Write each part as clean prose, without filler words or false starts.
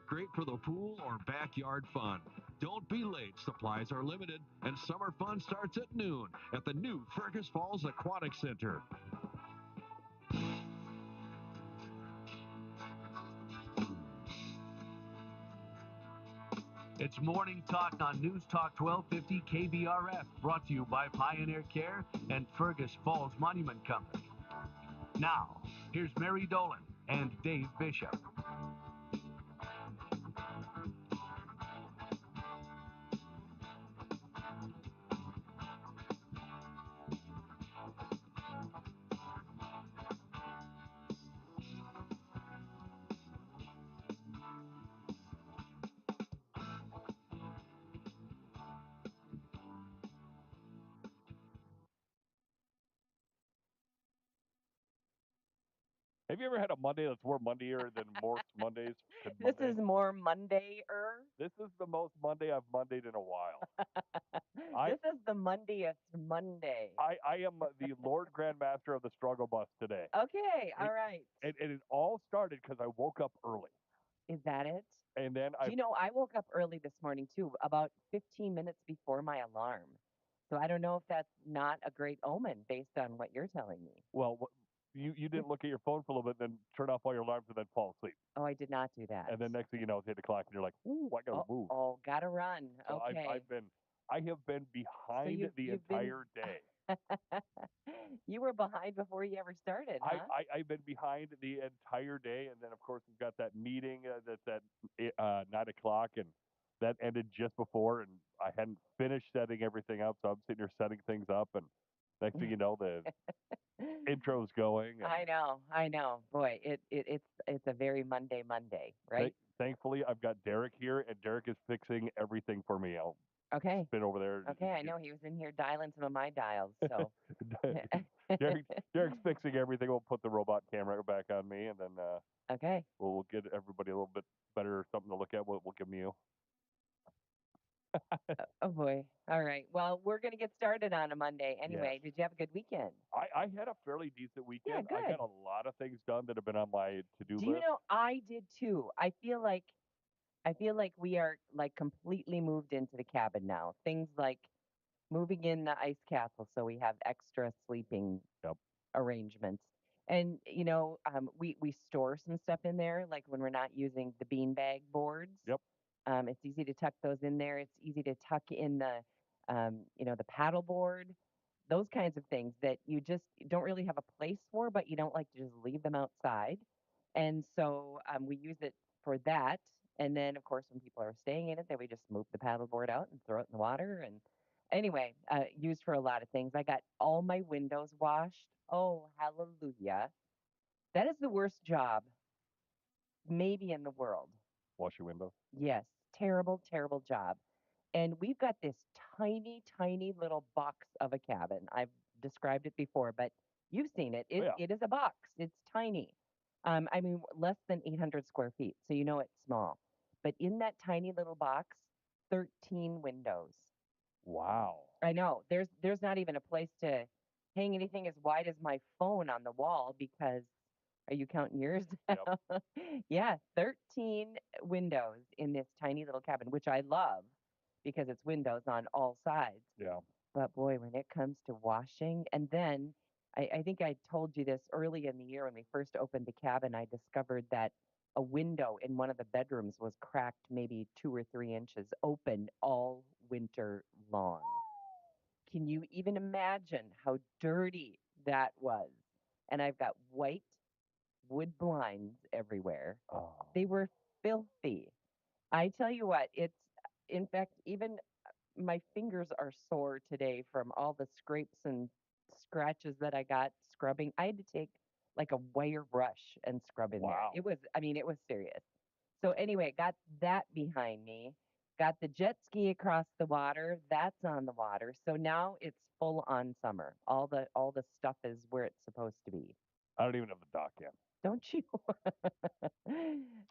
Great for the pool or backyard fun. Don't be late. Supplies are limited, and summer fun starts at noon at the new Fergus Falls Aquatic Center. It's Morning Talk on News Talk 1250 KBRF, brought to you by Pioneer Care and Fergus Falls Monument Company. Now, here's Mary Dolan and Dave Bishop. Have you ever had a Monday that's more Mondayer than most Mondays could This Monday? is more Monday-er. This is the most Monday I've Mondayed in a while. This is the Mondayest Monday. I am the Lord Grandmaster of the struggle bus today. Okay, all right. And it all started because I woke up early. Is that it? And then Do you know, I woke up early this morning too, about 15 minutes before my alarm. So I don't know if that's not a great omen based on what you're telling me. well, you didn't look at your phone for a little bit, then turn off all your alarms and then fall asleep. Oh, I did not do that. And then next thing you know, it's 8 o'clock and you're like, ooh, I gotta move. Oh, gotta run. So Okay. I have been behind the entire day. You were behind before you ever started, huh? I've been behind the entire day, and then of course we've got that meeting that's at 9 o'clock, and that ended just before, and I hadn't finished setting everything up, so I'm sitting here setting things up, and next thing you know, the intro's going. I know. Boy, it's a very Monday, right? Thankfully, I've got Derek here, and Derek is fixing everything for me. I'll Okay. spin over there. Okay, I know he was in here dialing some of my dials, so. Derek's fixing everything. We'll put the robot camera back on me, and then Okay. we'll get everybody a little bit better something to look at. We'll give you. Oh boy. All right. Well, we're gonna get started on a Monday anyway. Yes. Did you have a good weekend? I had a fairly decent weekend. Yeah, I got a lot of things done that have been on my to-do Do you list. know I did too? I feel like we are like completely moved into the cabin now. Things like moving in the ice castle so we have extra sleeping Yep. arrangements. And we store some stuff in there, like when we're not using the beanbag boards. Yep. It's easy to tuck those in there. It's easy to tuck in the paddle board, those kinds of things that you just don't really have a place for, but you don't like to just leave them outside. And so we use it for that. And then, of course, when people are staying in it, then we just move the paddle board out and throw it in the water. And anyway, used for a lot of things. I got all my windows washed. Oh, hallelujah. That is the worst job maybe in the world. Wash your windows. Yes, terrible, terrible job. And we've got this tiny, tiny little box of a cabin. I've described it before, but you've seen it. It is a box. It's tiny. I mean, less than 800 square feet, so you know it's small. But in that tiny little box, 13 windows. Wow. I know. There's not even a place to hang anything as wide as my phone on the wall because are you counting yours? Yep. Yeah, 13 windows in this tiny little cabin, which I love because it's windows on all sides. Yeah. But boy, when it comes to washing, and then I think I told you this early in the year when we first opened the cabin, I discovered that a window in one of the bedrooms was cracked maybe 2 or 3 inches open all winter long. Can you even imagine how dirty that was? And I've got white wood blinds everywhere. Oh. They were filthy. I tell you what, in fact, even my fingers are sore today from all the scrapes and scratches that I got scrubbing. I had to take like a wire brush and scrub in there. It was serious. So anyway, got that behind me. Got the jet ski across the water. That's on the water. So now it's full on summer. All the stuff is where it's supposed to be. I don't even have the dock yet. Don't you?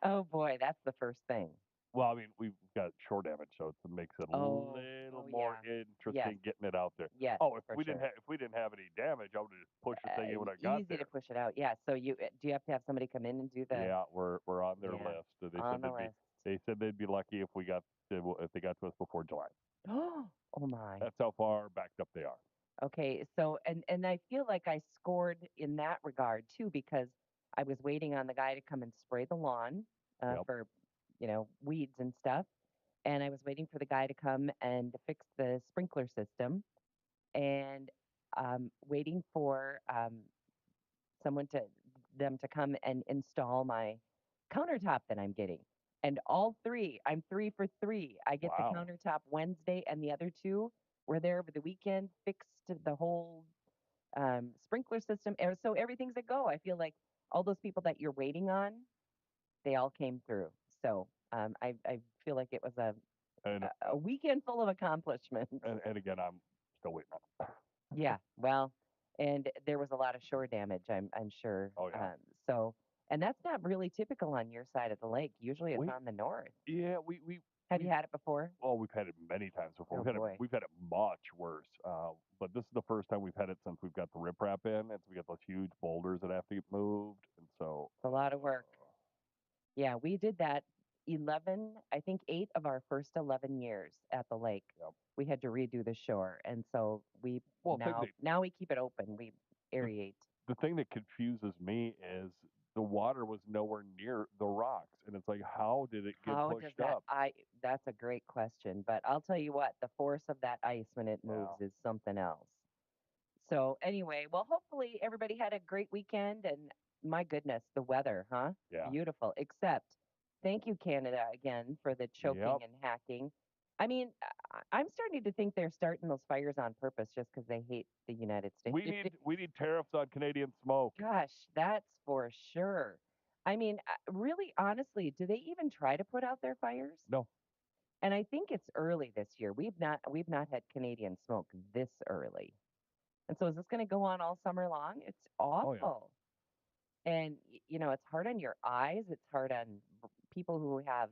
Oh boy, that's the first thing. Well, I mean, we've got shore damage, so it makes it a little more interesting getting it out there. Yes. Oh, if we didn't have any damage, I would have just pushed the thing in when I got there. Easy to push it out. Yeah. So do you have to have somebody come in and do the? Yeah, we're on their list. They on said the they'd list. They said they'd be lucky if they got to us before July. Oh my. That's how far backed up they are. Okay, so and I feel like I scored in that regard too because I was waiting on the guy to come and spray the lawn Yep. for, weeds and stuff, and I was waiting for the guy to come and fix the sprinkler system, and waiting for someone to them to come and install my countertop that I'm getting. And all three, I'm 3 for 3. I get the Wow. countertop Wednesday, and the other two were there over the weekend, fixed the whole sprinkler system. So everything's a go. I feel like all those people that you're waiting on, they all came through. So I feel like it was And a weekend full of accomplishments. and again, I'm still waiting on it. Yeah, well, and there was a lot of shore damage, I'm sure. Oh, yeah. So, and that's not really typical on your side of the lake. Usually it's We- on the north. Yeah, Have you had it before? well, we've had it many times before. Oh, We've had boy. we've had it much worse. But this is the first time we've had it since we've got the riprap in, and so we got those huge boulders that have to get moved, and so It's a lot of work. Yeah, we did that 11, I think 8 of our first 11 years at the lake. Yep. We had to redo the shore, and so we Well, now we keep it open. We aerate. the thing that confuses me is the water was nowhere near the rocks, and it's like, how did it get How does pushed that? up? That's a great question, but I'll tell you what, the force of that ice when it moves Yeah. is something else. So anyway, well, hopefully everybody had a great weekend, and my goodness, the weather, huh? Yeah. Beautiful. Except, thank you, Canada, again for the choking Yep. and hacking. I mean, I'm starting to think they're starting those fires on purpose just because they hate the United States. We need tariffs on Canadian smoke. Gosh, that's for sure. I mean, really, honestly, do they even try to put out their fires? No. And I think it's early this year. We've not had Canadian smoke this early. And so is this going to go on all summer long? It's Oh, yeah. awful. And it's hard on your eyes. It's hard on people who have,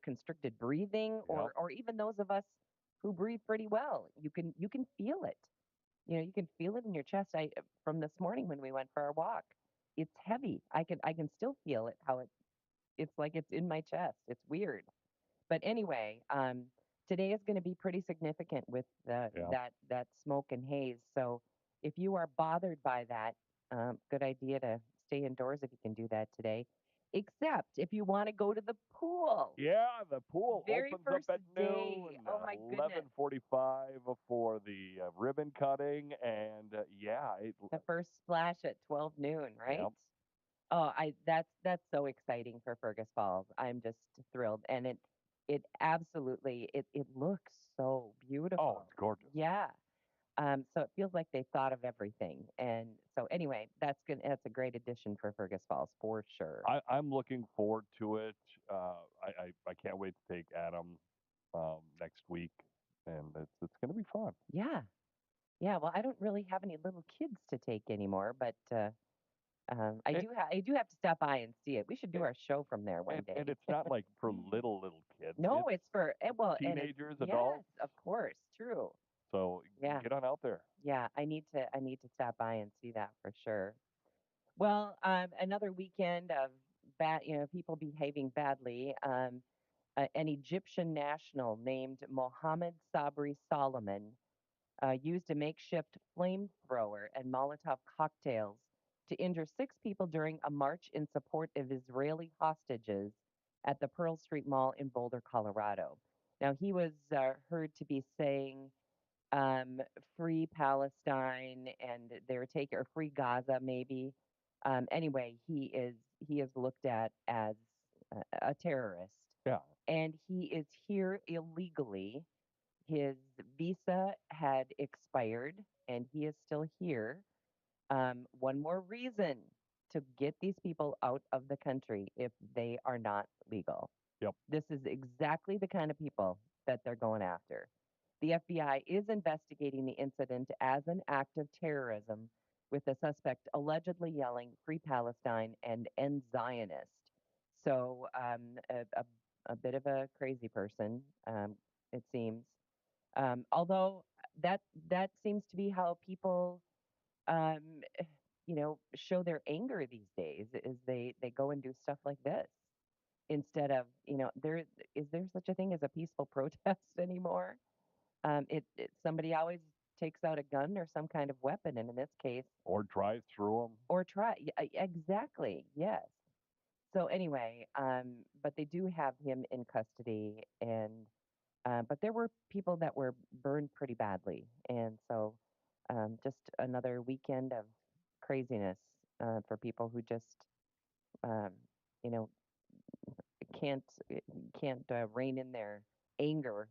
constricted breathing Yep. or even those of us who breathe pretty well. You can feel it. You can feel it in your chest. From this morning when we went for our walk, it's heavy. I can still feel it it's like it's in my chest. It's weird. But anyway, today is going to be pretty significant with Yeah. that smoke and haze. So if you are bothered by that, good idea to stay indoors if you can do that today. Except if you want to go to the pool. Yeah, the pool Very opens up first at day. noon. Oh, my goodness. 11:45 for the ribbon cutting, and The first splash at 12 noon, right? Yep. Oh, that's so exciting for Fergus Falls. I'm just thrilled, and it absolutely it looks so beautiful. Oh, it's gorgeous. Yeah. So it feels like they thought of everything, and so anyway, that's good. That's a great addition for Fergus Falls for sure. I'm looking forward to it. I can't wait to take Adam next week, and it's going to be fun. Yeah, yeah. Well, I don't really have any little kids to take anymore, but I And- do have to stop by and see it. We should do our show from there one day. And it's not like for little kids. No, it's for well, and teenagers, yes, adults. of course, true. So Yeah. get on out there. Yeah, I need to stop by and see that for sure. Well, another weekend of people behaving badly. An Egyptian national named Mohammed Sabri Solomon used a makeshift flamethrower and Molotov cocktails to injure 6 people during a march in support of Israeli hostages at the Pearl Street Mall in Boulder, Colorado. Now, he was heard to be saying, um, "Free Palestine," and they were taking or "Free Gaza," maybe. Anyway, he is looked at as a terrorist, Yeah. and he is here illegally. His visa had expired, and he is still here. One more reason to get these people out of the country if they are not legal. Yep. This is exactly the kind of people that they're going after. The FBI is investigating the incident as an act of terrorism, with the suspect allegedly yelling "Free Palestine" and "End Zionist." So, a bit of a crazy person, it seems. Although that seems to be how people, um, show their anger these days, is they go and do stuff like this. instead of, there such a thing as a peaceful protest anymore? Somebody always takes out a gun or some kind of weapon, and in this case, Or drive through them. or try. Exactly. Yes. So anyway, but they do have him in custody, and but there were people that were burned pretty badly, and so just another weekend of craziness for people who just um, you know can't can't rein in their anger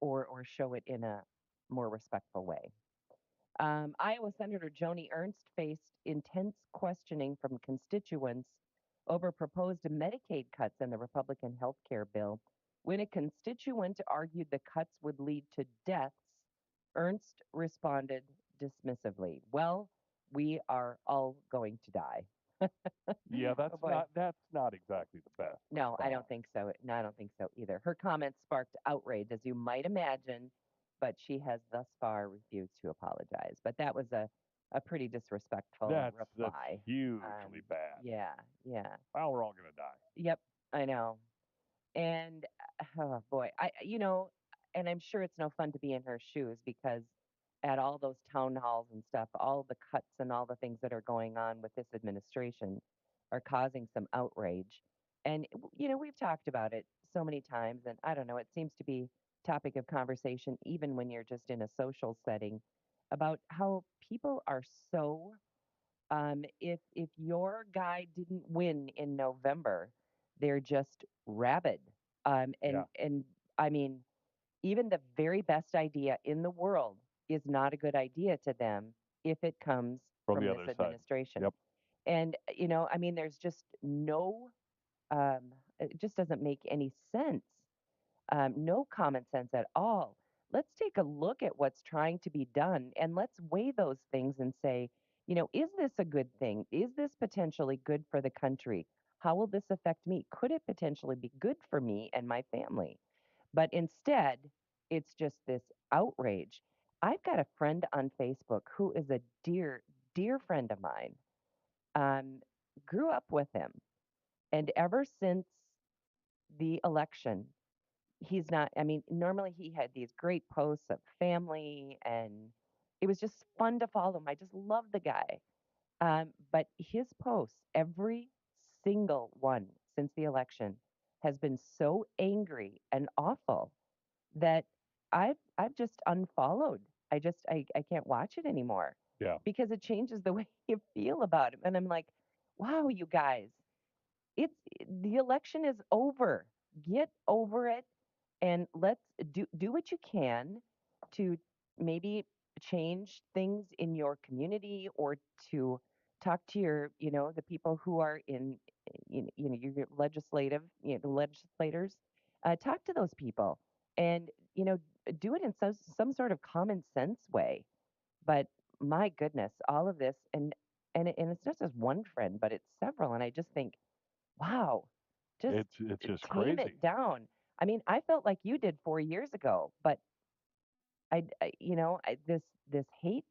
or show it in a more respectful way. Iowa Senator Joni Ernst faced intense questioning from constituents over proposed Medicaid cuts in the Republican health care bill. When a constituent argued the cuts would lead to deaths, Ernst responded dismissively, "Well, we are all going to die." Yeah, Oh boy. that's not exactly the best No, I don't response. think so. No, I don't think so either. Her comments sparked outrage, as you might imagine, but she has thus far refused to apologize. But that was a pretty disrespectful That's reply. Um, hugely bad. yeah, yeah, Well, we're all gonna die. yep, I know. And oh boy, and I'm sure it's no fun to be in her shoes because at all those town halls and stuff, all the cuts and all the things that are going on with this administration are causing some outrage. And we've talked about it so many times, and I don't know, it seems to be topic of conversation even when you're just in a social setting about how people are so if your guy didn't win in November, they're just rabid. Yeah, And I mean, even the very best idea in the world is not a good idea to them if it comes from from the this other side. administration. Yep. And I mean, there's just no, um, it just doesn't make any sense, no common sense at all. Let's take a look at what's trying to be done and let's weigh those things and say, is this a good thing? Is this potentially good for the country? How will this affect me? Could it potentially be good for me and my family? But instead, it's just this outrage. I've got a friend on Facebook who is a dear, dear friend of mine. Um, Grew up with him. And ever since the election, he's not, I mean, normally he had these great posts of family and it was just fun to follow him. I just love the guy. But his posts, every single one since the election, has been so angry and awful that I've just unfollowed. I can't watch it anymore Yeah. because it changes the way you feel about him. And I'm like, wow, you guys, it's the election is over. Get over it and let's do what you can to maybe change things in your community or to talk to the people who are in your legislative, the legislators. Talk to those people and do it in some sort of common sense way. But my goodness, all of this and it's not just one friend, but it's several. And I just think, wow, just It's just tame crazy. it down. I mean, I felt like you did 4 years ago, but this hate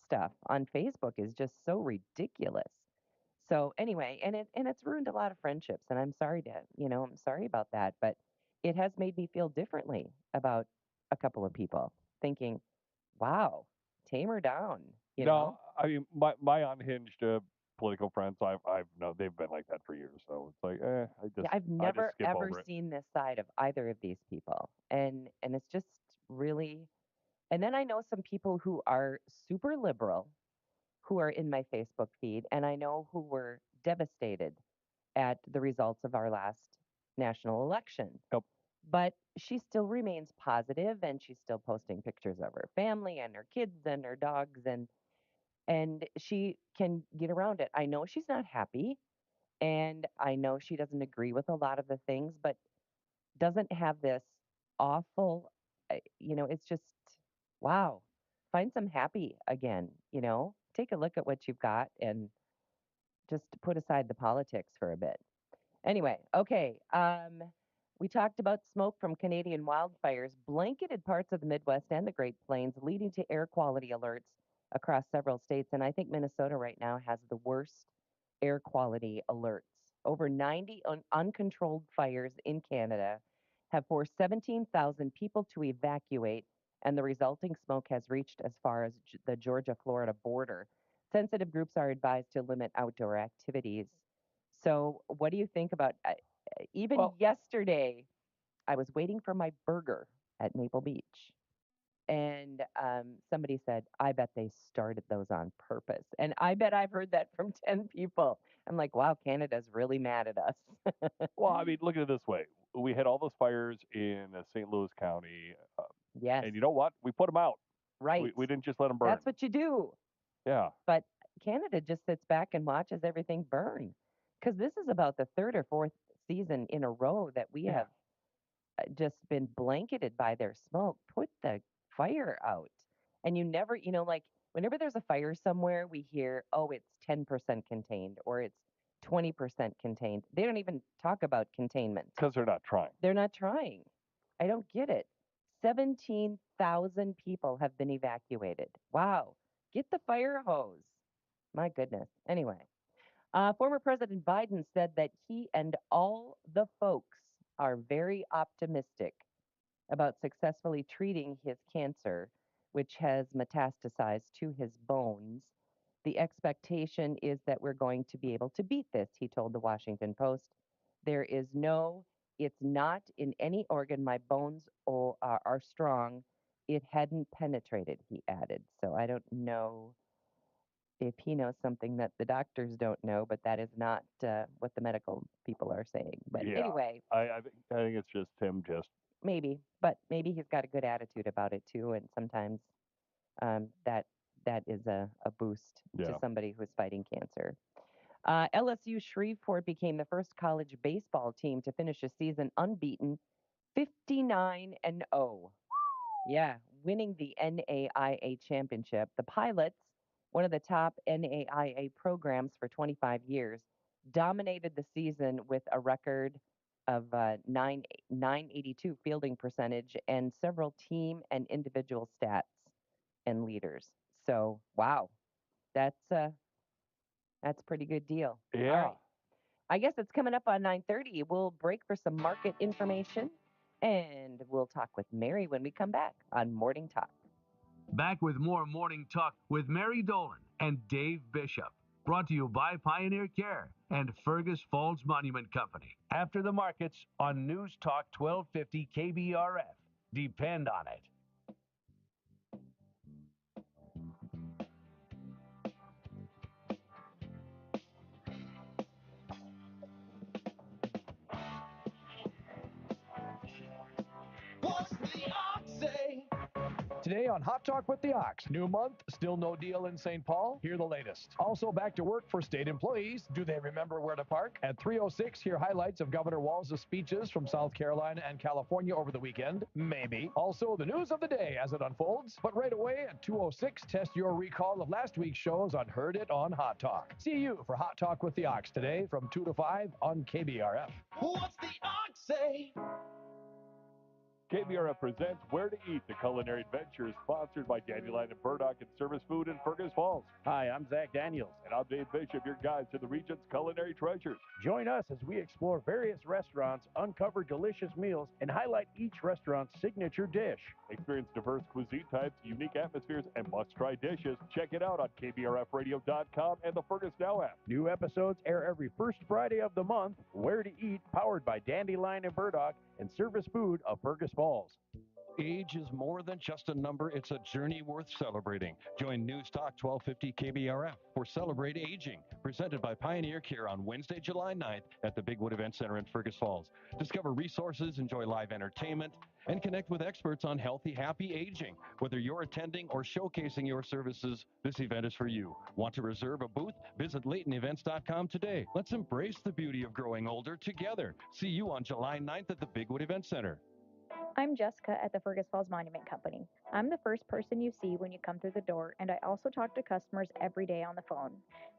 stuff on Facebook is just so ridiculous. So anyway, and it's ruined a lot of friendships, and I'm sorry about that, but it has made me feel differently about a couple of people, thinking, wow, tame her down, you No, know? I mean my unhinged political friends, I've known they've been like that for years. So it's like, Yeah, I've I just never skip ever over it. seen this side of either of these people, and it's just really. And then I know some people who are super liberal who are in my Facebook feed, and I know who were devastated at the results of our last national election. Yep. But she still remains positive, and she's still posting pictures of her family and her kids and her dogs, and she can get around it. I know she's not happy, and I know she doesn't agree with a lot of the things, but doesn't have this awful, it's just, wow, find some happy again, take a look at what you've got and just put aside the politics for a bit. Anyway, okay. We talked about smoke from Canadian wildfires blanketed parts of the Midwest and the Great Plains, leading to air quality alerts across several states. And I think Minnesota right now has the worst air quality alerts Over 90 uncontrolled fires in Canada have forced 17,000 people to evacuate, and the resulting smoke has reached as far as the Georgia Florida border. Sensitive groups are advised to limit outdoor activities. So, what do you think about even Well, yesterday? I was waiting for my burger at Maple Beach. And somebody said, I bet they started those on purpose. And I bet I've heard that from 10 people. I'm like, wow, Canada's really mad at us. well, I mean, look at it this way. We had all those fires in St. Louis County, Yes, and you know what? We put them out. right. We didn't just let them burn. That's what you do. Yeah. But Canada just sits back and watches everything burn. Because this is about the third or fourth season in a row that we Yeah. have just been blanketed by their smoke. Put the fire out. And you never, like whenever there's a fire somewhere, we hear, oh, it's 10% contained or it's 20% contained. They don't even talk about containment. Because they're not trying. They're not trying. I don't get it. 17,000 people have been evacuated. Wow. Get the fire hose. My goodness. Anyway, former President Biden said that he and all the folks are very optimistic about successfully treating his cancer, which has metastasized to his bones. The expectation is that we're going to be able to beat this, he told the Washington Post. There is no, it's not in any organ. My bones are strong. It hadn't penetrated, he added. So I don't know if he knows something that the doctors don't know, but that is not what the medical people are saying. But Yeah. anyway, I think it's just him maybe, but maybe he's got a good attitude about it too, and sometimes that is a boost to Yeah. somebody who's fighting cancer. LSU Shreveport became the first college baseball team to finish a season unbeaten, 59-0. Yeah, winning the NAIA championship. The Pilots, one of the top NAIA programs for 25 years, dominated the season with a record of 982 fielding percentage and several team and individual stats and leaders. So, wow, that's a pretty good deal. All Yeah. right. I guess it's coming up on 9:30. We'll break for some market information and we'll talk with Mary when we come back on Morning Talk. Back with more Morning Talk with Mary Dolan and Dave Bishop. Brought to you by Pioneer Care and Fergus Falls Monument Company. After the markets on News Talk 1250 KBRF. Depend on it. What's the ox say? Today on Hot Talk with the Ox. New month, still no deal in St. Paul? Hear the latest. Also back to work for state employees. Do they remember where to park? At 3:06, hear highlights of Governor Walz's speeches from South Carolina and California over the weekend. Maybe. Also, the news of the day as it unfolds. But right away at 2:06, test your recall of last week's shows on Heard It on Hot Talk. See you for Hot Talk with the Ox today from 2 to 5 on KBRF. What's the ox say? KBRF presents Where to Eat, the culinary adventure, sponsored by Dandelion and Burdock and Service Food in Fergus Falls. Hi, I'm Zach Daniels. And I'm Dave Bishop, your guide to the region's culinary treasures. Join us as we explore various restaurants, uncover delicious meals, and highlight each restaurant's signature dish. Experience diverse cuisine types, unique atmospheres, and must-try dishes. Check it out on KBRFradio.com and the Fergus Now app. New episodes air every first Friday of the month. Where to Eat, powered by Dandelion and Burdock and Service Food of Fergus Falls. Age is more than just a number, it's a journey worth celebrating. Join News Talk 1250 KBRF for Celebrate Aging, presented by Pioneer Care on Wednesday, July 9th at the Bigwood Event Center in Fergus Falls. Discover resources, enjoy live entertainment, and connect with experts on healthy, happy aging. Whether you're attending or showcasing your services, this event is for you. Want to reserve a booth? Visit LaytonEvents.com today. Let's embrace the beauty of growing older together. See you on July 9th at the Bigwood Event Center. I'm Jessica at the Fergus Falls Monument Company. I'm the first person you see when you come through the door, and I also talk to customers every day on the phone.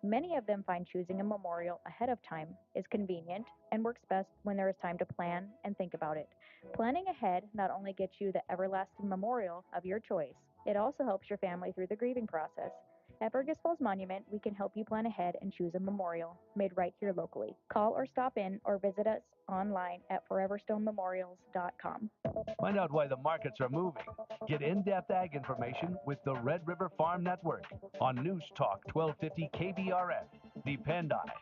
Many of them find choosing a memorial ahead of time is convenient and works best when there is time to plan and think about it. Planning ahead not only gets you the everlasting memorial of your choice, it also helps your family through the grieving process. At Fergus Falls Monument, we can help you plan ahead and choose a memorial made right here locally. Call or stop in or visit us online at foreverstonememorials.com. Find out why the markets are moving. Get in-depth ag information with the Red River Farm Network on News Talk 1250 KBRF. Depend on it.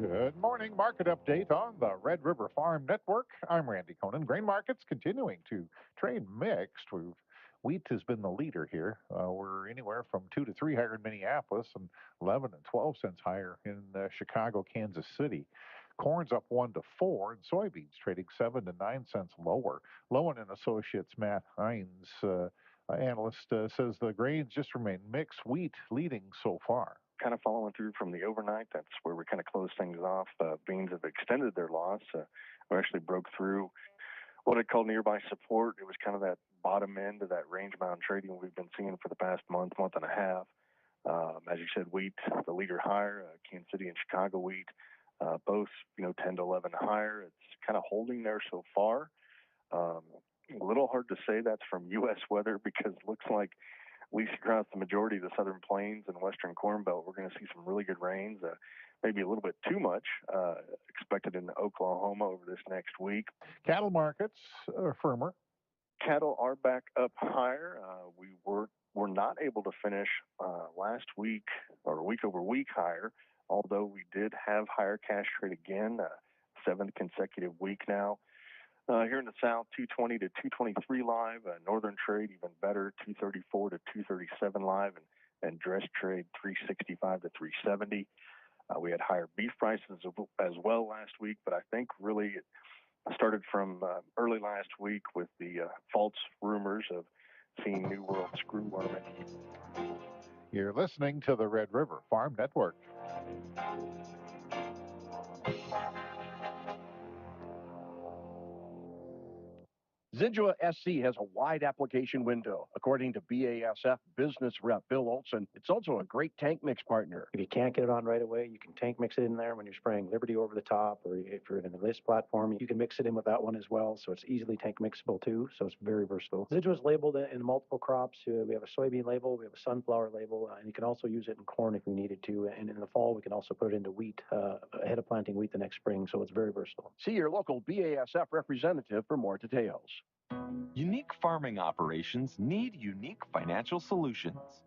Good morning. Market update on the Red River Farm Network. I'm Randy Conan. Grain markets continuing to trade mixed. Wheat has been the leader here. We're anywhere from 2 to 3 higher in Minneapolis and 11 and 12 cents higher in Chicago, Kansas City. Corn's up 1 to 4, and soybeans trading 7 to 9 cents lower. Lowen and Associates Matt Hines, analyst, says the grains just remain mixed. Wheat leading so far. Kind of following through from the overnight. That's where we kind of closed things off. Beans have extended their loss. We actually broke through what I call nearby support. It was kind of that bottom end of that range-bound trading we've been seeing for the past month and a half. As you said, wheat, the leader higher, Kansas City and Chicago wheat, both 10 to 11 higher. It's kind of holding there so far. A little hard to say that's from U.S. weather because it looks like at least across the majority of the southern plains and western corn belt, we're going to see some really good rains, maybe a little bit too much expected in Oklahoma over this next week. Cattle markets are firmer. Cattle are back up higher. We were not able to finish last week or week over week higher, although we did have higher cash trade again, 7th consecutive week now. Here in the south, 220 to 223 live. Northern trade even better, 234 to 237 live, and dress trade 365 to 370. We had higher beef prices as well last week, but I think really it started from early last week with the false rumors of seeing New World screwworm. You're listening to the Red River Farm Network. Zidua SC has a wide application window. According to BASF business rep Bill Olson, it's also a great tank mix partner. If you can't get it on right away, you can tank mix it in there when you're spraying Liberty over the top, or if you're in a list platform, you can mix it in with that one as well. So it's easily tank mixable too. So it's very versatile. Zidua is labeled in multiple crops. We have a soybean label, we have a sunflower label, and you can also use it in corn if we needed to. And in the fall, we can also put it into wheat ahead of planting wheat the next spring. So it's very versatile. See your local BASF representative for more details. Unique farming operations need unique financial solutions.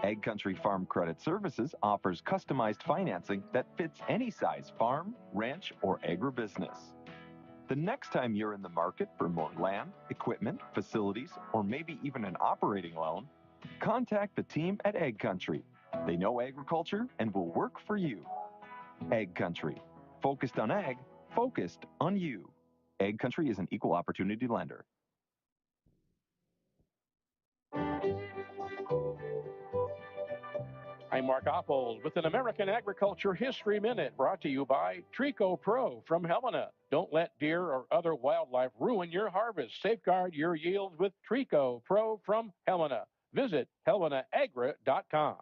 Ag Country Farm Credit Services offers customized financing that fits any size farm, ranch, or agribusiness. The next time you're in the market for more land, equipment, facilities, or maybe even an operating loan, contact the team at Ag Country. They know agriculture and will work for you. Ag Country. Focused on ag, focused on you. Ag Country is an equal opportunity lender. I'm Mark Oppold with an American Agriculture History Minute brought to you by Trico Pro from Helena. Don't let deer or other wildlife ruin your harvest. Safeguard your yields with Trico Pro from Helena. Visit helenaagra.com.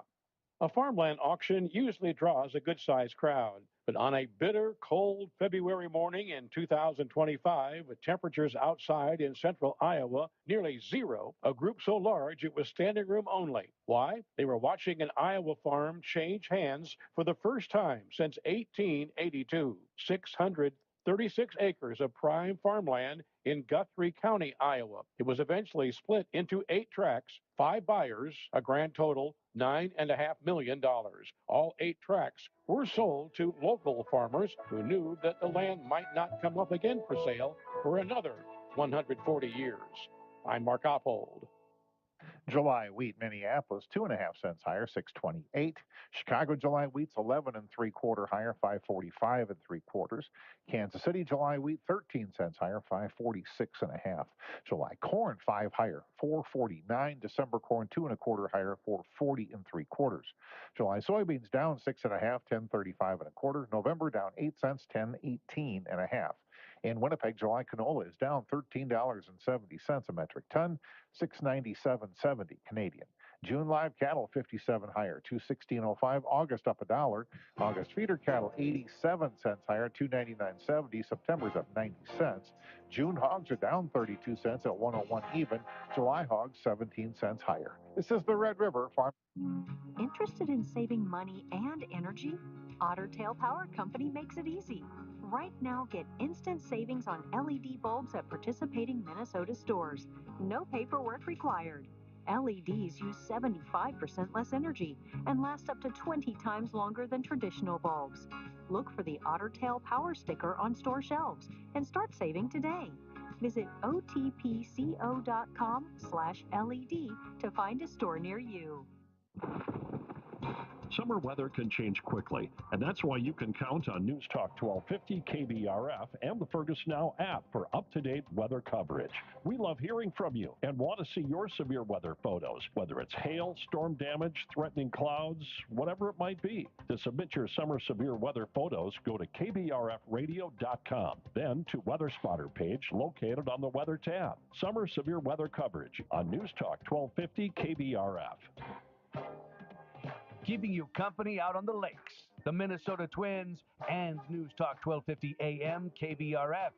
A farmland auction usually draws a good-sized crowd, but on a bitter, cold February morning in 2025, with temperatures outside in central Iowa nearly zero, a group so large it was standing room only. Why? They were watching an Iowa farm change hands for the first time since 1882. 636 acres of prime farmland in Guthrie County, Iowa. It was eventually split into 8 tracts, 5 buyers, a grand total $9.5 million. All 8 tracts were sold to local farmers who knew that the land might not come up again for sale for another 140 years. I'm Mark Oppold. July wheat, Minneapolis, 2.5 cents higher, 628. Chicago July wheat's 11 3/4 higher, 545 3/4. Kansas City July wheat, 13 cents higher, 546.5. July corn, 5 higher, 449. December corn, 2 1/4 higher, 440 3/4. July soybeans down 6.5, 1035 1/4. November down 8 cents, 1018.5. In Winnipeg, July canola is down $13.70 a metric ton, $697.70 Canadian. June live cattle 57 higher, 216.05. August up $1. August feeder cattle 87 cents higher, 299.70. September's up 90 cents. June hogs are down 32 cents at 101 even. July hogs 17 cents higher. This is the Red River Farm. Interested in saving money and energy? Otter Tail Power Company makes it easy. Right now, get instant savings on LED bulbs at participating Minnesota stores. No paperwork required. LEDs use 75% less energy and last up to 20 times longer than traditional bulbs. Look for the Otter Tail Power sticker on store shelves and start saving today. Visit otpco.com/LED to find a store near you. Summer weather can change quickly, and that's why you can count on News Talk 1250 KBRF and the Fergus Now app for up-to-date weather coverage. We love hearing from you and want to see your severe weather photos, whether it's hail, storm damage, threatening clouds, whatever it might be. To submit your summer severe weather photos, go to kbrfradio.com, then to Weather Spotter page located on the Weather tab. Summer severe weather coverage on News Talk 1250 KBRF. Keeping you company out on the lakes. The Minnesota Twins and News Talk 1250 AM KBRF.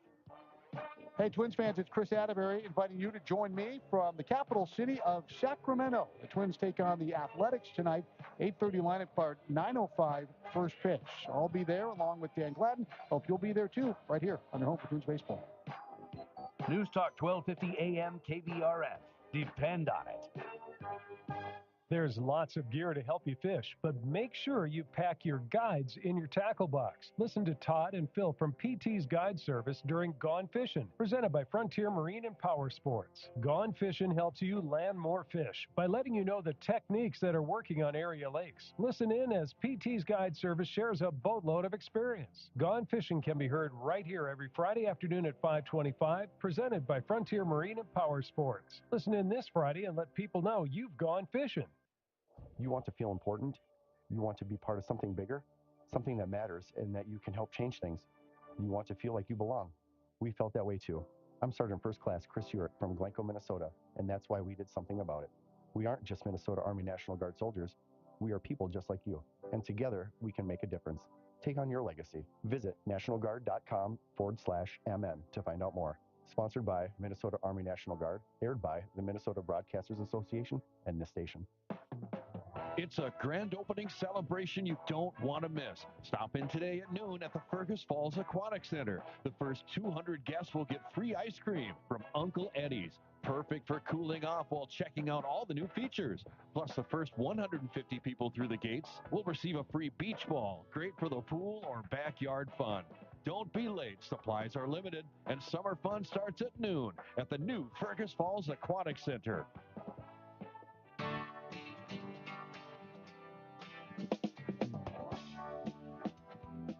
Hey, Twins fans, it's Chris Atterbury inviting you to join me from the capital city of Sacramento. The Twins take on the Athletics tonight, 8:30 lineup start, 9:05 first pitch. I'll be there along with Dan Gladden. Hope you'll be there too, right here on your home for Twins baseball. News Talk 1250 AM KBRF. Depend on it. There's lots of gear to help you fish, but make sure you pack your guides in your tackle box. Listen to Todd and Phil from PT's Guide Service during Gone Fishing, presented by Frontier Marine and Power Sports. Gone Fishing helps you land more fish by letting you know the techniques that are working on area lakes. Listen in as PT's Guide Service shares a boatload of experience. Gone Fishing can be heard right here every Friday afternoon at 5:25, presented by Frontier Marine and Power Sports. Listen in this Friday and let people know you've gone fishing. You want to feel important. You want to be part of something bigger, something that matters and that you can help change things. You want to feel like you belong. We felt that way too. I'm Sergeant First Class Chris Urick from Glencoe, Minnesota, and that's why we did something about it. We aren't just Minnesota Army National Guard soldiers. We are people just like you, and together we can make a difference. Take on your legacy. Visit nationalguard.com/MN to find out more. Sponsored by Minnesota Army National Guard, aired by the Minnesota Broadcasters Association and this station. It's a grand opening celebration you don't want to miss. Stop in today at noon at the Fergus Falls Aquatic Center. The first 200 guests will get free ice cream from Uncle Eddie's. Perfect for cooling off while checking out all the new features. Plus, the first 150 people through the gates will receive a free beach ball. Great for the pool or backyard fun. Don't be late. Supplies are limited, and summer fun starts at noon at the new Fergus Falls Aquatic Center.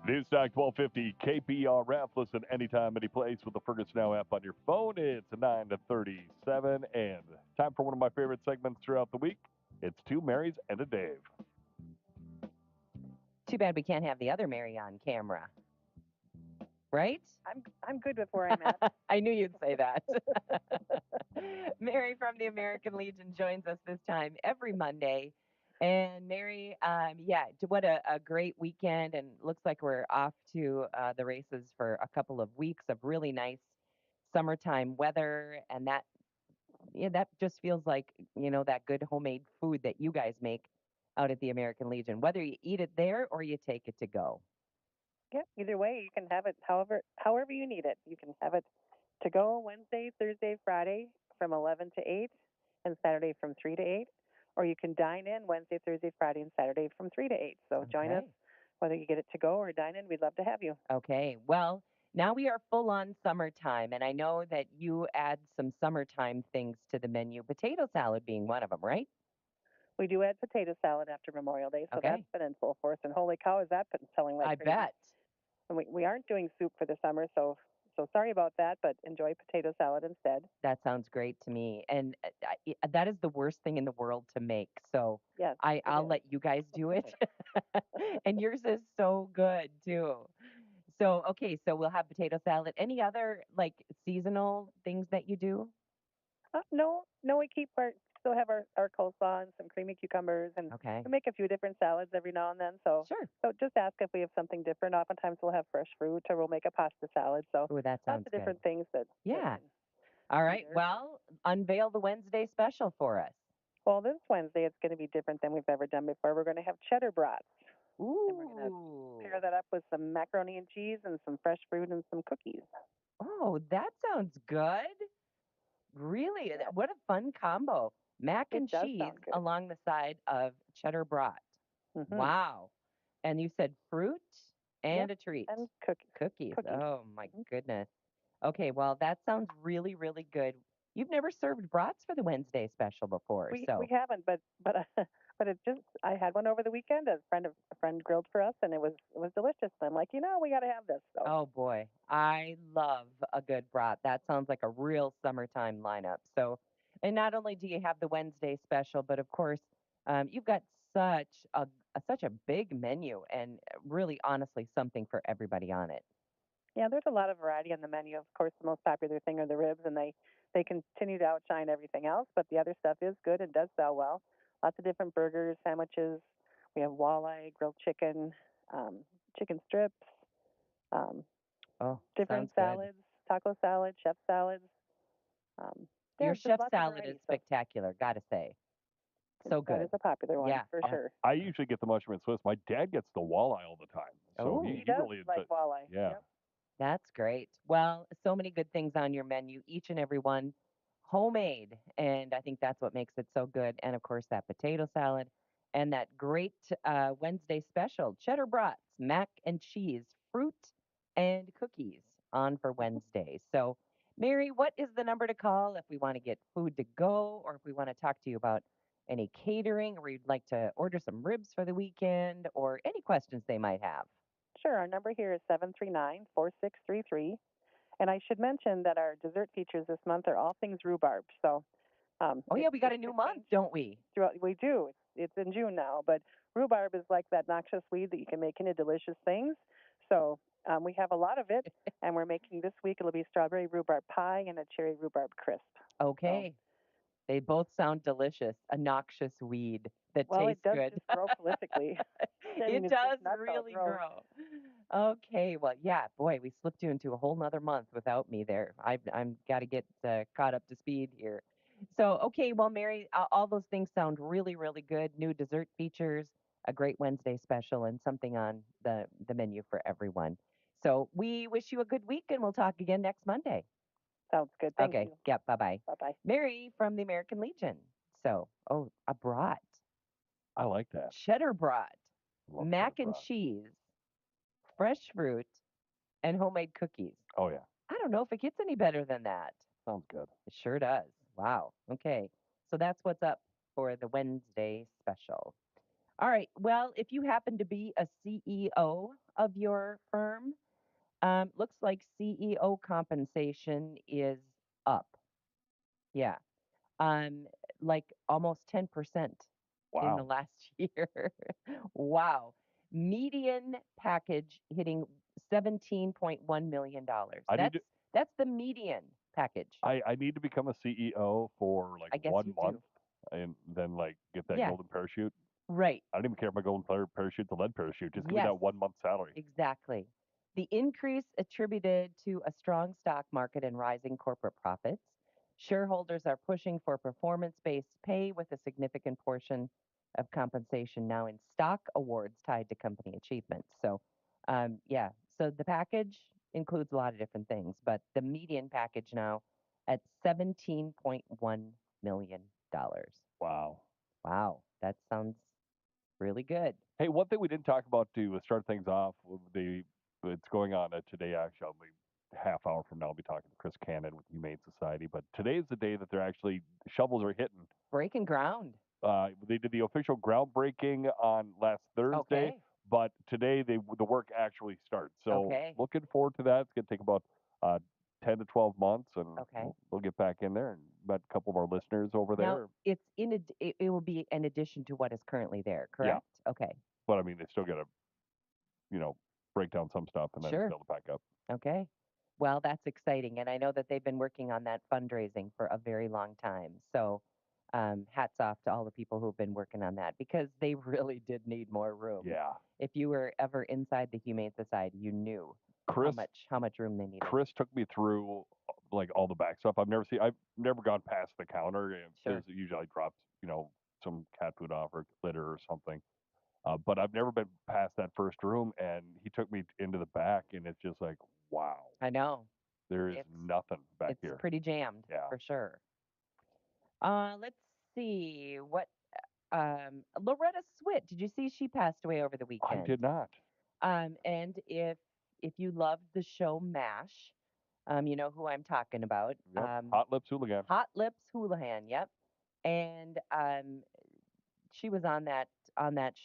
News Talk 1250 KBRF. Listen anytime, any place with the Fergus Now app on your phone. It's 9:37, and time for one of my favorite segments throughout the week. It's Two Marys and a Dave. Too bad we can't have the other Mary on camera. Right? I'm good with where I'm at. I knew you'd say that. Mary from the American Legion joins us this time every Monday. And Mary, what a great weekend. And looks like we're off to the races for a couple of weeks of really nice summertime weather. And that just feels like, that good homemade food that you guys make out at the American Legion, whether you eat it there or you take it to go. Yeah, either way, you can have it however you need it. You can have it to go Wednesday, Thursday, Friday from 11 to 8 and Saturday from 3 to 8. Or you can dine in Wednesday, Thursday, Friday, and Saturday from 3 to 8. So join us, whether you get it to go or dine in. We'd love to have you. Okay. Well, now we are full on summertime, and I know that you add some summertime things to the menu, potato salad being one of them, right? We do add potato salad after Memorial Day, so that's been in full force. And holy cow, is that been selling like crazy. I bet. And we aren't doing soup for the summer, so sorry about that, but enjoy potato salad instead. That sounds great to me. And that is the worst thing in the world to make. So yes, I'll let you guys do it. And yours is so good, too. So, okay, so we'll have potato salad. Any other, seasonal things that you do? No, we keep our still have our coleslaw and some creamy cucumbers, and Okay. we make a few different salads every now and then. So So just ask if we have something different. Oftentimes we'll have fresh fruit, or we'll make a pasta salad. So Ooh, that lots sounds of different good. things that. Yeah. All right. Well, unveil the Wednesday special for us. Well, this Wednesday it's going to be different than we've ever done before. We're going to have cheddar brats. Ooh. And we're going to pair that up with some macaroni and cheese and some fresh fruit and some cookies. Oh, that sounds good. Really? What a fun combo. Mac and does cheese sound good. along the side of cheddar brat. Mhm. Wow. And you said fruit and Yep, a treat. and cookies. Cookies. Oh, my goodness. Okay, well, that sounds really, really good. You've never served brats for the Wednesday special before, We so. haven't, but but it just I had one over the weekend. A friend grilled for us, and it was delicious. I'm like, we got to have this. So Oh boy, I love a good brat. That sounds like a real summertime lineup. So, and not only do you have the Wednesday special, but of course, you've got such a big menu and really, honestly, something for everybody on it. yeah, there's a lot of variety on the menu. Of course, the most popular thing are the ribs, and they continue to outshine everything else. But the other stuff is good and does sell well. Lots of different burgers, sandwiches. We have walleye, grilled chicken, chicken strips, um, Oh, different sounds good. salads, taco salad, chef salads. Your just chef lots of salad variety, is spectacular, gotta say. So That good. is a popular one Yeah, for yeah. sure. I usually get the mushroom and Swiss. My dad gets the walleye all the time. So Oh. he does really like walleye. Yeah. Yep. That's great. Well, so many good things on your menu, each and every one homemade. And I think that's what makes it so good. And of course, that potato salad and that great Wednesday special cheddar brats, mac and cheese, fruit, and cookies on for Wednesday. So, Mary, what is the number to call if we want to get food to go or if we want to talk to you about any catering or you'd like to order some ribs for the weekend or any questions they might have? Sure. Our number here is 739-4633. And I should mention that our dessert features this month are all things rhubarb. So, Oh, yeah, we got a new month, don't we? we do. It's in June now, but rhubarb is like that noxious weed that you can make into delicious things. So we have a lot of it, and we're making this week. It'll be strawberry rhubarb pie and a cherry rhubarb crisp. Okay. They both sound delicious. A noxious weed that Well, tastes it does good. just grow prolifically. I It mean, it's does just nuts how it really grows. grow. Okay, well, yeah, boy, we slipped you into a whole nother month without me there. I'm got to get caught up to speed here. So, okay, well, Mary, all those things sound really, really good. New dessert features, a great Wednesday special, and something on the menu for everyone. So, we wish you a good week, and we'll talk again next Monday. Sounds good. Thank Okay, you. yep, bye-bye. Bye-bye. Mary from the American Legion. So, a brat. I like that. Cheddar brat, Love mac cheddar and brat. cheese, fresh fruit, and homemade cookies. Oh yeah. I don't know if it gets any better than that. Sounds good. It sure does. Wow. Okay. So that's what's up for the Wednesday special. All right. Well, if you happen to be a CEO of your firm, looks like CEO compensation is up. Yeah. Um, like almost 10% in the Wow. last year. Wow. Median package hitting $17.1 million. That's the median package. I need to become a CEO for I like guess 1 you do. month and then like get that Yeah. golden parachute. Right. I don't even care if my golden parachute's a lead parachute. Just give me Yes. that 1 month salary. Exactly. The increase attributed to a strong stock market and rising corporate profits. Shareholders are pushing for performance-based pay with a significant portion of compensation now in stock awards tied to company achievements. So, yeah, so the package includes a lot of different things, but the median package now at $17.1 million. Wow. Wow, that sounds really good. Hey, one thing we didn't talk about to start things off, it's going on today actually. I'll be half hour from now. I'll be talking to Chris Cannon with Humane Society. But today is the day that they're actually shovels are hitting. Breaking ground. They did the official groundbreaking on last Thursday, Okay. but today the work actually starts. So Okay. looking forward to that. It's going to take about 10 to 12 months, and Okay. we'll get back in there and met a couple of our listeners over Now, there. it's it will be in addition to what is currently there, correct? Okay. But I mean, they still got to, break down some stuff and then Sure. build it back up. Okay. Well, that's exciting. And I know that they've been working on that fundraising for a very long time. So Hats off to all the people who've been working on that because they really did need more room. Yeah. If you were ever inside the Humane Society, you knew Chris, how much room they needed. Chris took me through like all the back stuff. I've never gone past the counter because it usually drops, some cat food off or litter or something. But I've never been past that first room, and he took me into the back, and it's just like, wow. I know. There is nothing back here. It's pretty jammed, for sure. Let's see what Loretta Swit. Did you see she passed away over the weekend? I did not. And if you loved the show MASH, you know who I'm talking about. Yep. Hot Lips Houlihan. Hot Lips Houlihan. Yep. And she was on that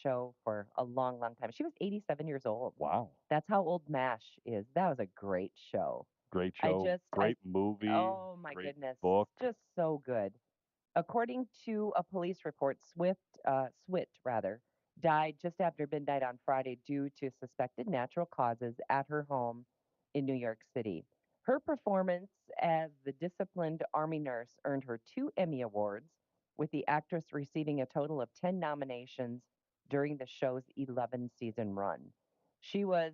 show for a long, long time. She was 87 years old. Wow. That's how old MASH is. That was a great show. Great show. Great movie. Oh my great goodness. Book. Just so good. According to a police report, Swit died just after midnight on Friday due to suspected natural causes at her home in New York City. Her performance as the disciplined Army nurse earned her 2 Emmy Awards, with the actress receiving a total of 10 nominations during the show's 11-season run. She was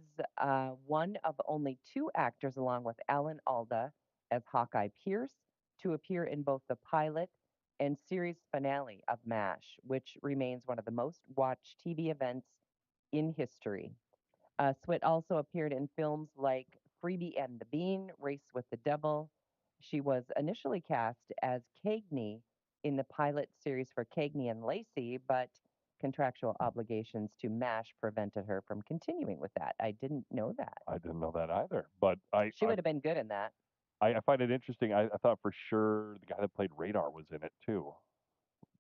one of only 2 actors, along with Alan Alda as Hawkeye Pierce, to appear in both the pilot and series finale of MASH, which remains one of the most watched TV events in history. Swit also appeared in films like Freebie and the Bean, Race with the Devil. She was initially cast as Cagney in the pilot series for Cagney and Lacey, but contractual obligations to MASH prevented her from continuing with that. I didn't know that. I didn't know that either. But she would have been good in that. I find it interesting. I thought for sure the guy that played Radar was in it too,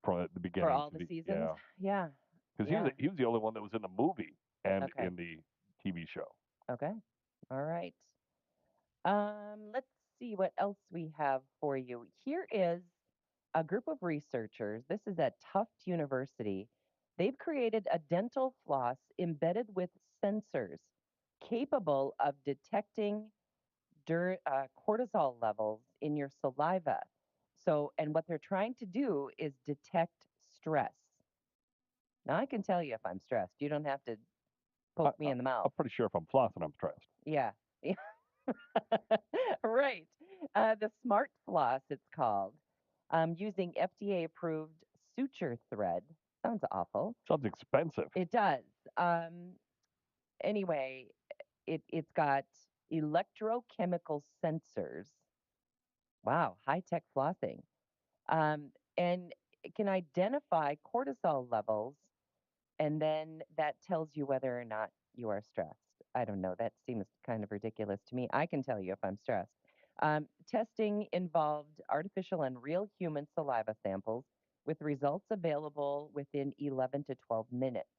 from the beginning. For all the seasons, yeah. Because he was the only one that was in the movie and in the TV show. Okay, all right. Let's see what else we have for you. Here is a group of researchers. This is at Tufts University. They've created a dental floss embedded with sensors capable of detecting cortisol levels in your saliva. So, and what they're trying to do is detect stress. Now, I can tell you if I'm stressed. You don't have to poke me in the mouth. I'm pretty sure if I'm flossing, I'm stressed. Yeah. Right. The Smart Floss, it's called, using FDA-approved suture thread. Sounds awful. Sounds expensive. It does. Anyway, it's got electrochemical sensors. Wow, high-tech flossing. And it can identify cortisol levels, and then that tells you whether or not you are stressed. I don't know. That seems kind of ridiculous to me. I can tell you if I'm stressed. Testing involved artificial and real human saliva samples with results available within 11 to 12 minutes.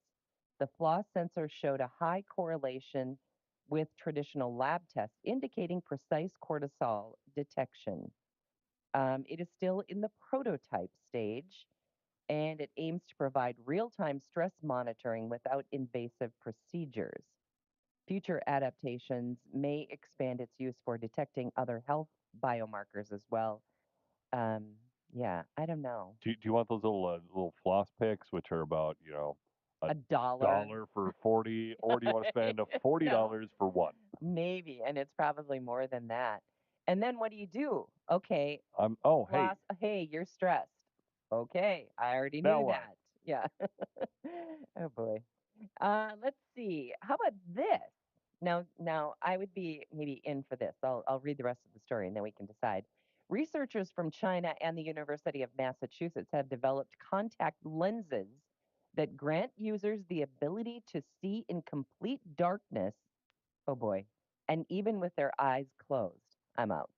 The floss sensor showed a high correlation with traditional lab tests, indicating precise cortisol detection. It is still in the prototype stage, and it aims to provide real-time stress monitoring without invasive procedures. Future adaptations may expand its use for detecting other health biomarkers as well. Yeah, I don't know. Do you want those little floss picks, which are about $1 for 40, or do you want to spend $40 for one? Maybe, and it's probably more than that. And then what do? Okay. Hey. Hey, you're stressed. Okay, I already knew that. Yeah. Oh boy. Let's see. How about this? Now I would be maybe in for this. I'll read the rest of the story and then we can decide. Researchers from China and the University of Massachusetts have developed contact lenses that grant users the ability to see in complete darkness. Oh boy. And even with their eyes closed. I'm out.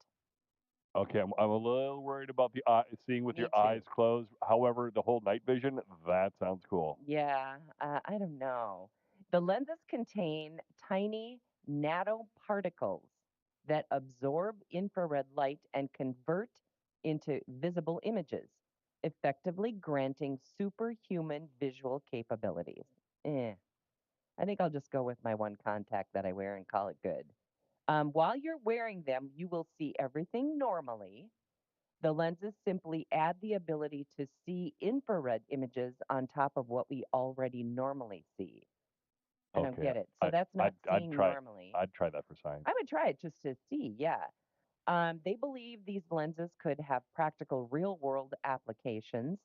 Okay, I'm a little worried about the seeing with your eyes closed. However, the whole night vision, that sounds cool. Yeah, I don't know. The lenses contain tiny nanoparticles that absorb infrared light and convert into visible images, effectively granting superhuman visual capabilities. I think I'll just go with my one contact that I wear and call it good. While you're wearing them, you will see everything normally, The lenses simply add the ability to see infrared images on top of what we already normally see. I don't Okay. get it. So that's not I'd seeing try. normally. I'd try that for science. I would try it just to see, yeah. They believe these lenses could have practical real world applications,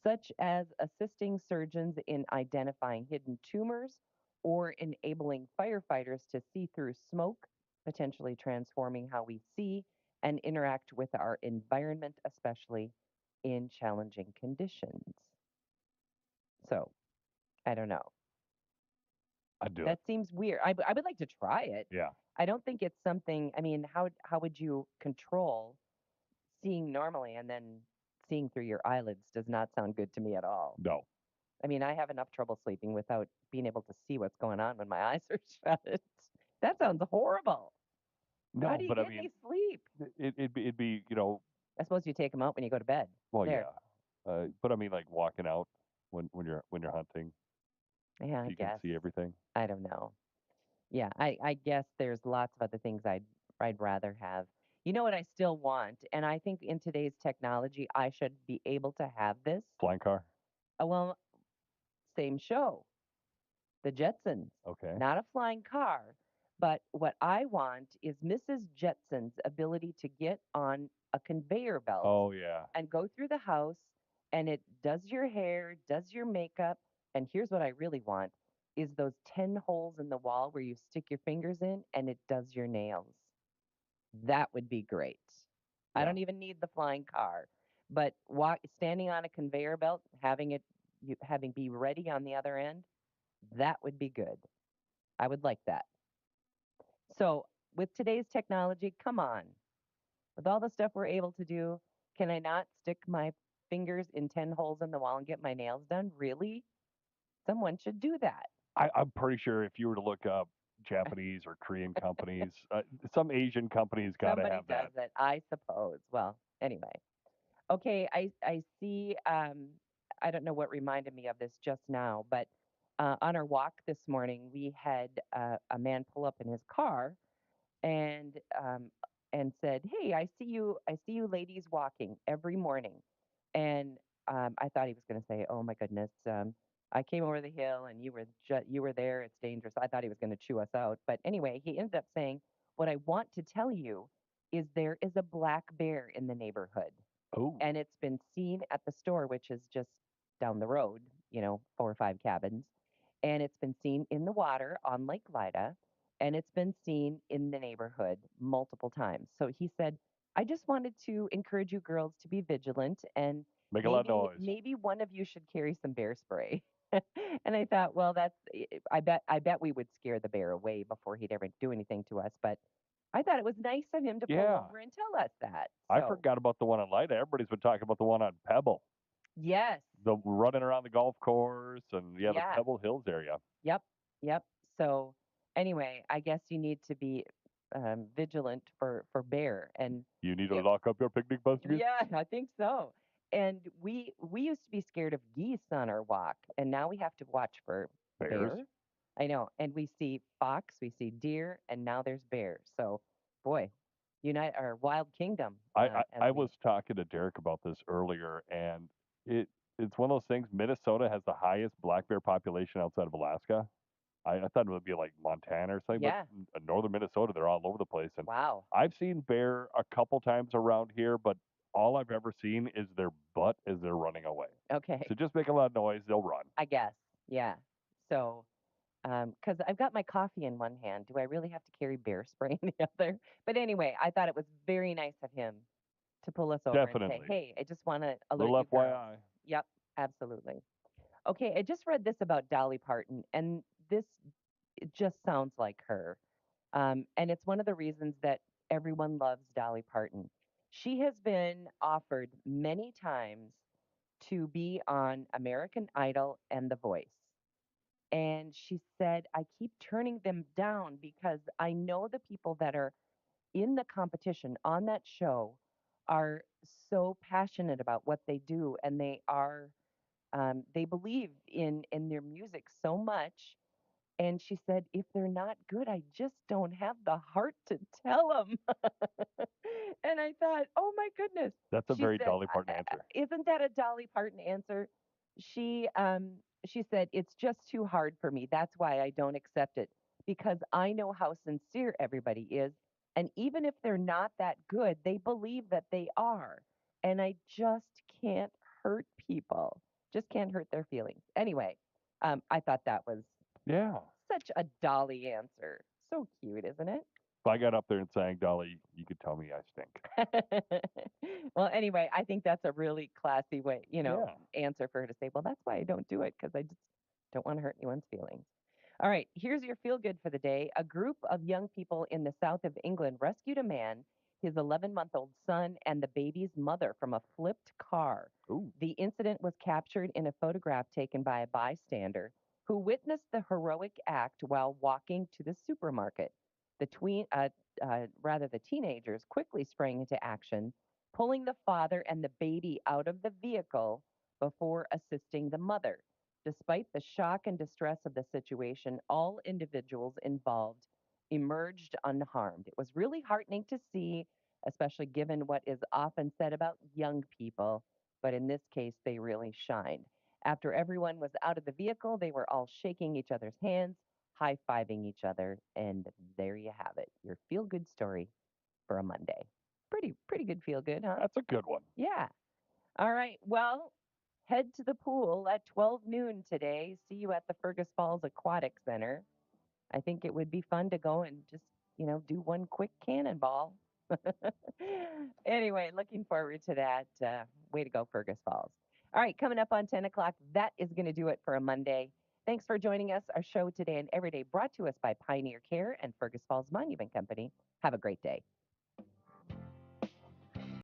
such as assisting surgeons in identifying hidden tumors or enabling firefighters to see through smoke, potentially transforming how we see and interact with our environment, especially in challenging conditions. So, I don't know. I'd do it. That seems weird. I would like to try it. Yeah. I don't think it's something, I mean, how would you control seeing normally and then seeing through your eyelids does not sound good to me at all. No. I mean, I have enough trouble sleeping without being able to see what's going on when my eyes are shut. That sounds horrible. No, How do you but get I mean, any sleep? it'd be I suppose you take them out when you go to bed. well, There. yeah. But I mean, like walking out when you're hunting, Yeah, I you can guess. see everything. I don't know. Yeah, I guess there's lots of other things I'd rather have. You know what I still want, and I think in today's technology, I should be able to have this. Flying car. Well, same show, the Jetsons. Okay. Not a flying car, but what I want is Mrs. Jetson's ability to get on a conveyor belt Oh yeah. and go through the house, and it does your hair, does your makeup, and here's what I really want is those 10 holes in the wall where you stick your fingers in and it does your nails. That would be great. I Yeah. don't even need the flying car, but standing on a conveyor belt, having it having be ready on the other end, that would be good. I would like that. So, with today's technology, come on. With all the stuff we're able to do, can I not stick my fingers in 10 holes in the wall and get my nails done? Really? Someone should do that. I'm pretty sure if you were to look up Japanese or Korean companies, some Asian companies got to Somebody have that. does it, I suppose. Well, anyway. Okay, I see. I don't know what reminded me of this just now, but on our walk this morning, we had a man pull up in his car and said, "Hey, I see you ladies walking every morning." And I thought he was going to say, "Oh my goodness, I came over the hill and you were there. It's dangerous." I thought he was going to chew us out, but anyway, he ended up saying, "What I want to tell you is there is a black bear in the neighborhood, Oh. and it's been seen at the store, which is just down the road, 4 or 5 cabins, and it's been seen in the water on Lake Lida." And it's been seen in the neighborhood multiple times. So he said, "I just wanted to encourage you girls to be vigilant and Make a lot of noise. maybe one of you should carry some bear spray." And I thought, well, I bet we would scare the bear away before he'd ever do anything to us. But I thought it was nice of him to pull Yeah. over and tell us that. I So, forgot about the one on Lida. Everybody's been talking about the one on Pebble. yes. The running around the golf course and the Yeah. Pebble Hills area. Yep. Yep. So anyway, I guess you need to be vigilant for bear. And You need to if lock up your picnic baskets. yeah, I think so. And we used to be scared of geese on our walk, and now we have to watch for Bears. bear. I know. And we see fox, we see deer, and now there's bear. So, boy, unite our wild kingdom. I was talking to Derek about this earlier, and it's one of those things. Minnesota has the highest black bear population outside of Alaska. I thought it would be like Montana or something, Yeah. but northern Minnesota, they're all over the place. And Wow. I've seen bear a couple times around here, but all I've ever seen is their butt as they're running away. Okay. So just make a lot of noise, they'll run. I guess. Yeah. So, because I've got my coffee in one hand, do I really have to carry bear spray in the other? But anyway, I thought it was very nice of him to pull us over and Definitely. say, "Hey, I just want to alert Little you girls." FYI. Yep, absolutely. Okay, I just read this about Dolly Parton, and this it just sounds like her. And it's one of the reasons that everyone loves Dolly Parton. She has been offered many times to be on American Idol and The Voice. And she said, "I keep turning them down because I know the people that are in the competition on that show are so passionate about what they do, and they believe in their music so much And she said, if they're not good, I just don't have the heart to tell them. And I thought, oh my goodness. That's a She very said, Dolly Parton answer. isn't that a Dolly Parton answer? She she said, it's just too hard for me. That's why I don't accept it, because I know how sincere everybody is. And even if they're not that good, they believe that they are. And I just can't hurt people. Just can't hurt their feelings. Anyway, I thought that was Yeah. such a Dolly answer. So cute, isn't it? If I got up there and sang Dolly, you could tell me I stink. Well, anyway, I think that's a really classy way, answer for her to say, well, that's why I don't do it, because I just don't want to hurt anyone's feelings. All right, here's your feel good for the day. A group of young people in the south of England rescued a man, his 11-month-old son, and the baby's mother from a flipped car. Ooh. The incident was captured in a photograph taken by a bystander who witnessed the heroic act while walking to the supermarket. The teenagers quickly sprang into action, pulling the father and the baby out of the vehicle before assisting the mother. Despite the shock and distress of the situation, all individuals involved emerged unharmed. It was really heartening to see, especially given what is often said about young people, but in this case, they really shined. After everyone was out of the vehicle, they were all shaking each other's hands, high-fiving each other, and there you have it. Your feel-good story for a Monday. Pretty good feel-good, huh? That's a good one. Yeah. All right. Well, head to the pool at 12 noon today. See you at the Fergus Falls Aquatic Center. I think it would be fun to go and just, do one quick cannonball. Anyway, looking forward to that. Way to go, Fergus Falls. All right, coming up on 10 o'clock, that is going to do it for a Monday. Thanks for joining us. Our show today and every day brought to us by Pioneer Care and Fergus Falls Monument Company. Have a great day.